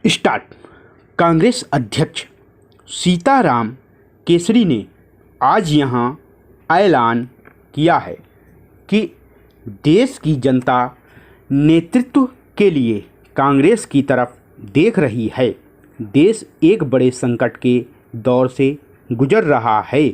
Start. Congress अध्यक्ष सीताराम केसरी ने आज यहां ऐलान किया है कि देश की जनता नेतृत्व के लिए कांग्रेस की तरफ देख रही है। देश एक बड़े संकट के दौर से गुजर रहा है।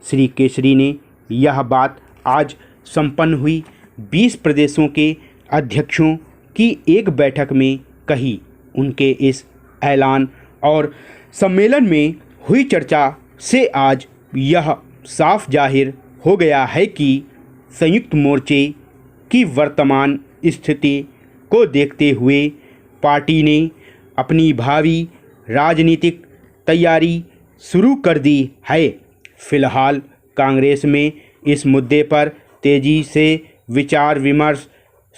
श्री केसरी ने यह बात आज संपन्न हुई 20 प्रदेशों के अध्यक्षों की एक बैठक में कही। उनके इस ऐलान और सम्मेलन में हुई चर्चा से आज यह साफ जाहिर हो गया है कि संयुक्त मोर्चे की वर्तमान स्थिति को देखते हुए पार्टी ने अपनी भावी राजनीतिक तैयारी शुरू कर दी है। फिलहाल कांग्रेस में इस मुद्दे पर तेजी से विचार विमर्श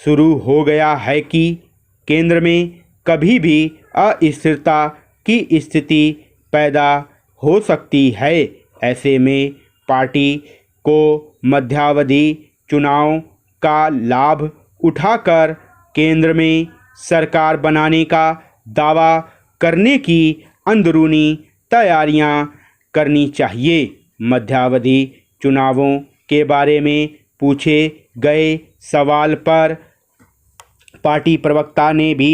शुरू हो गया है कि केंद्र में कभी भी अस्थिरता की स्थिति पैदा हो सकती है। ऐसे में पार्टी को मध्यावधि चुनाव का लाभ उठाकर केंद्र में सरकार बनाने का दावा करने की अंदरूनी तैयारियां करनी चाहिए। मध्यावधि चुनावों के बारे में पूछे गए सवाल पर पार्टी प्रवक्ता ने भी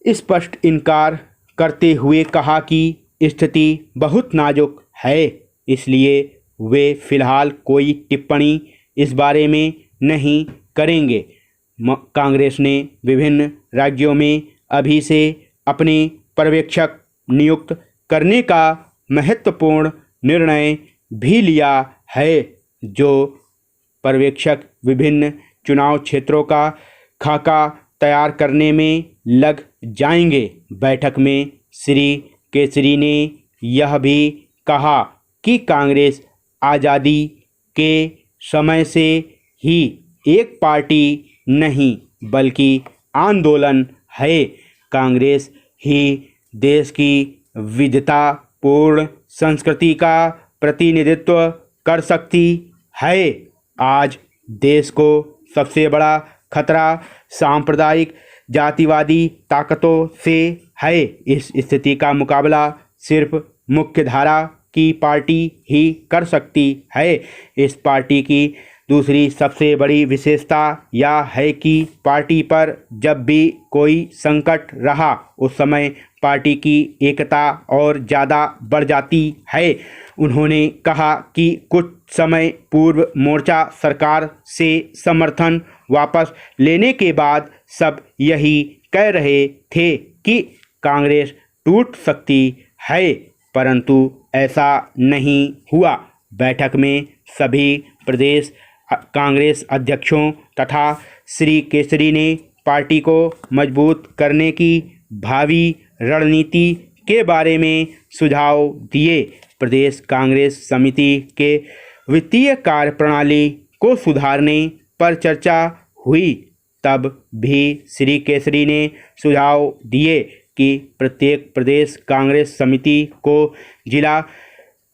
स्पष्ट इनकार करते हुए कहा कि स्थिति बहुत नाजुक है, इसलिए वे फिलहाल कोई टिप्पणी इस बारे में नहीं करेंगे। कांग्रेस ने विभिन्न राज्यों में अभी से अपने पर्यवेक्षक नियुक्त करने का महत्वपूर्ण निर्णय भी लिया है। जो पर्यवेक्षक विभिन्न चुनाव क्षेत्रों का खाका तैयार करने में लग जाएंगे। बैठक में श्री केसरी ने यह भी कहा कि कांग्रेस आज़ादी के समय से ही एक पार्टी नहीं बल्कि आंदोलन है। कांग्रेस ही देश की विविधतापूर्ण संस्कृति का प्रतिनिधित्व कर सकती है। आज देश को सबसे बड़ा खतरा सांप्रदायिक जातिवादी ताकतों से है। इस स्थिति का मुकाबला सिर्फ मुख्यधारा की पार्टी ही कर सकती है। इस पार्टी की दूसरी सबसे बड़ी विशेषता यह है कि पार्टी पर जब भी कोई संकट रहा उस समय पार्टी की एकता और ज़्यादा बढ़ जाती है। उन्होंने कहा कि कुछ समय पूर्व मोर्चा सरकार से समर्थन वापस लेने के बाद सब यही कह रहे थे कि कांग्रेस टूट सकती है, परंतु ऐसा नहीं हुआ। बैठक में सभी प्रदेश कांग्रेस अध्यक्षों तथा श्री केसरी ने पार्टी को मजबूत करने की भावी रणनीति के बारे में सुझाव दिए। प्रदेश कांग्रेस समिति के वित्तीय कार्यप्रणाली को सुधारने पर चर्चा हुई। तब भी श्री केसरी ने सुझाव दिए कि प्रत्येक प्रदेश कांग्रेस समिति को जिला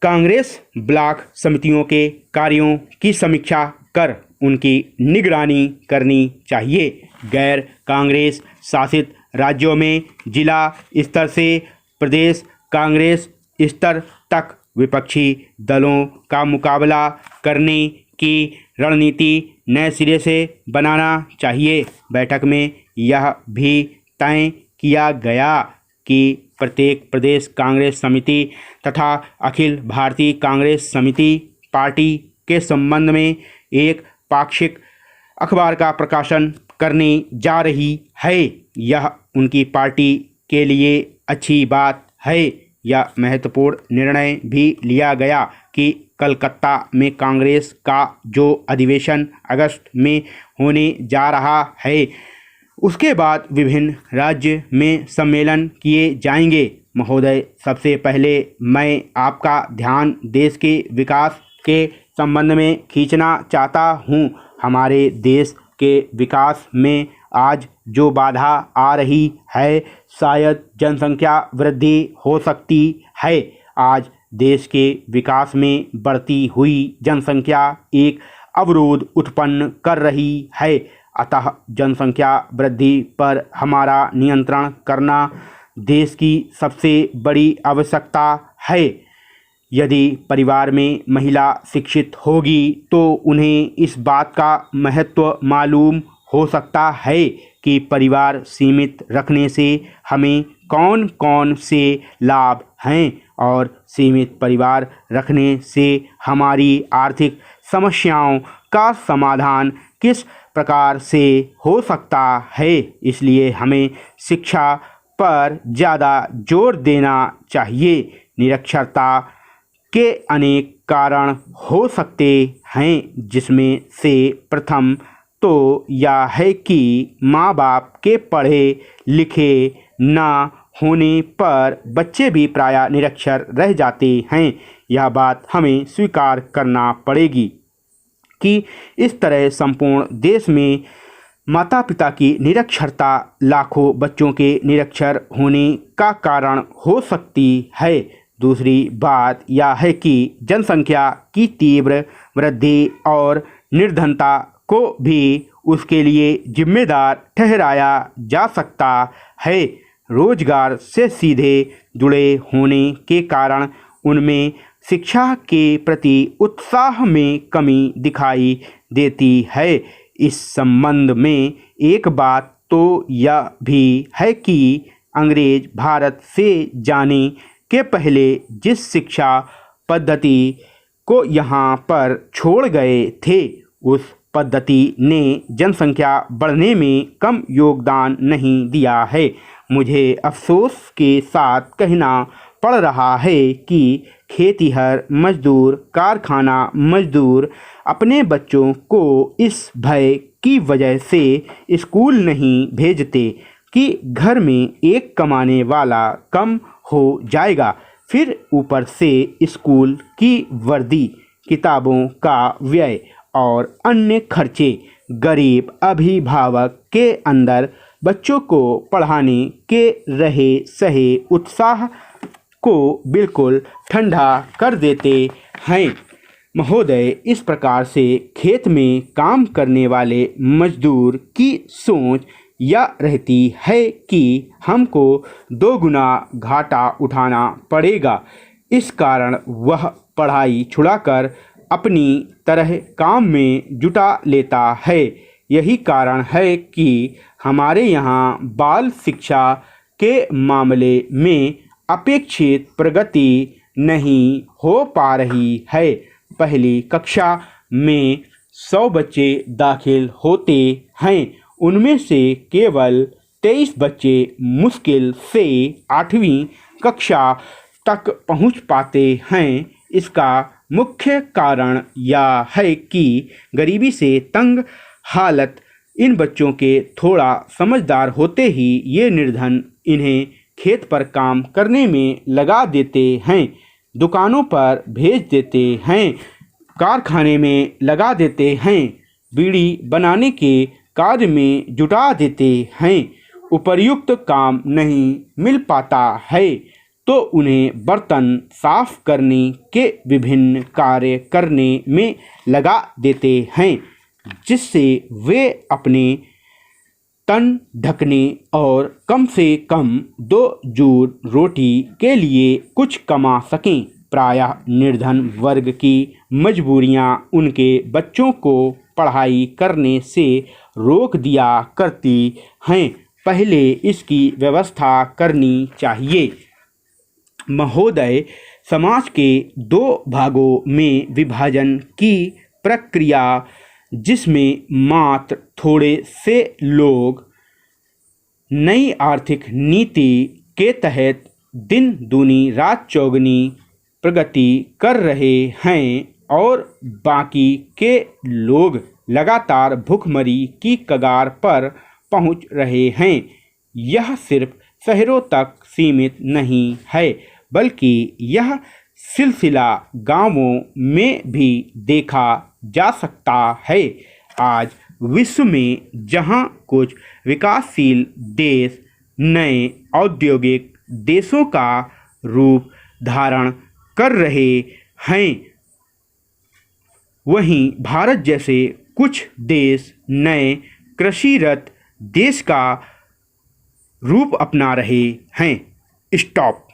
कांग्रेस ब्लॉक समितियों के कार्यों की समीक्षा कर उनकी निगरानी करनी चाहिए। गैर कांग्रेस शासित राज्यों में जिला स्तर से प्रदेश कांग्रेस स्तर तक विपक्षी दलों का मुकाबला करने की रणनीति नए सिरे से बनाना चाहिए। बैठक में यह भी तय किया गया कि प्रत्येक प्रदेश कांग्रेस समिति तथा अखिल भारतीय कांग्रेस समिति पार्टी के संबंध में एक पाक्षिक अखबार का प्रकाशन करने जा रही है। यह उनकी पार्टी के लिए अच्छी बात है। यह महत्वपूर्ण निर्णय भी लिया गया कि कलकत्ता में कांग्रेस का जो अधिवेशन अगस्त में होने जा रहा है उसके बाद विभिन्न राज्य में सम्मेलन किए जाएंगे। महोदय, सबसे पहले मैं आपका ध्यान देश के विकास के संबंध में खींचना चाहता हूँ। हमारे देश के विकास में आज जो बाधा आ रही है शायद जनसंख्या वृद्धि हो सकती है। आज देश के विकास में बढ़ती हुई जनसंख्या एक अवरोध उत्पन्न कर रही है। अतः जनसंख्या वृद्धि पर हमारा नियंत्रण करना देश की सबसे बड़ी आवश्यकता है। यदि परिवार में महिला शिक्षित होगी तो उन्हें इस बात का महत्व मालूम हो सकता है कि परिवार सीमित रखने से हमें कौन कौन से लाभ हैं और सीमित परिवार रखने से हमारी आर्थिक समस्याओं का समाधान किस प्रकार से हो सकता है। इसलिए हमें शिक्षा पर ज़्यादा जोर देना चाहिए। निरक्षरता के अनेक कारण हो सकते हैं, जिसमें से प्रथम तो यह है कि माँ बाप के पढ़े लिखे न होने पर बच्चे भी प्रायः निरक्षर रह जाते हैं। यह बात हमें स्वीकार करना पड़ेगी कि इस तरह संपूर्ण देश में माता पिता की निरक्षरता लाखों बच्चों के निरक्षर होने का कारण हो सकती है। दूसरी बात यह है कि जनसंख्या की तीव्र वृद्धि और निर्धनता को भी उसके लिए जिम्मेदार ठहराया जा सकता है। रोजगार से सीधे जुड़े होने के कारण उनमें शिक्षा के प्रति उत्साह में कमी दिखाई देती है। इस संबंध में एक बात तो यह भी है कि अंग्रेज भारत से जाने के पहले जिस शिक्षा पद्धति को यहाँ पर छोड़ गए थे, उस पद्धति ने जनसंख्या बढ़ने में कम योगदान नहीं दिया है। मुझे अफसोस के साथ कहना पड़ रहा है कि खेतिहर मजदूर, कारखाना मजदूर अपने बच्चों को इस भय की वजह से स्कूल नहीं भेजते कि घर में एक कमाने वाला कम हो जाएगा। फिर ऊपर से स्कूल की वर्दी, किताबों का व्यय और अन्य खर्चे गरीब अभिभावक के अंदर बच्चों को पढ़ाने के रहे सहे उत्साह को बिल्कुल ठंडा कर देते हैं। महोदय, इस प्रकार से खेत में काम करने वाले मजदूर की सोच यह रहती है कि हमको 2 गुना घाटा उठाना पड़ेगा। इस कारण वह पढ़ाई छुड़ाकर अपनी तरह काम में जुटा लेता है। यही कारण है कि हमारे यहाँ बाल शिक्षा के मामले में अपेक्षित प्रगति नहीं हो पा रही है। पहली कक्षा में 100 बच्चे दाखिल होते हैं, उनमें से केवल 23 बच्चे मुश्किल से 8वीं कक्षा तक पहुंच पाते हैं। इसका मुख्य कारण यह है कि गरीबी से तंग हालत इन बच्चों के थोड़ा समझदार होते ही ये निर्धन इन्हें खेत पर काम करने में लगा देते हैं, दुकानों पर भेज देते हैं, कारखाने में लगा देते हैं, बीड़ी बनाने के कार्य में जुटा देते हैं। उपर्युक्त काम नहीं मिल पाता है तो उन्हें बर्तन साफ करने के विभिन्न कार्य करने में लगा देते हैं, जिससे वे अपने तन ढकने और कम से कम 2 जूर रोटी के लिए कुछ कमा सकें। प्रायः निर्धन वर्ग की मजबूरियां उनके बच्चों को पढ़ाई करने से रोक दिया करती हैं। पहले इसकी व्यवस्था करनी चाहिए। महोदय, समाज के 2 भागों में विभाजन की प्रक्रिया, जिसमें मात्र थोड़े से लोग नई आर्थिक नीति के तहत दिन दूनी रात चौगुनी प्रगति कर रहे हैं और बाकी के लोग लगातार भुखमरी की कगार पर पहुंच रहे हैं, यह सिर्फ शहरों तक सीमित नहीं है, बल्कि यह सिलसिला गांवों में भी देखा जा सकता है। आज विश्व में जहां कुछ विकासशील देश नए औद्योगिक देशों का रूप धारण कर रहे हैं, वहीं भारत जैसे कुछ देश नए कृषिरत देश का रूप अपना रहे हैं। स्टॉप।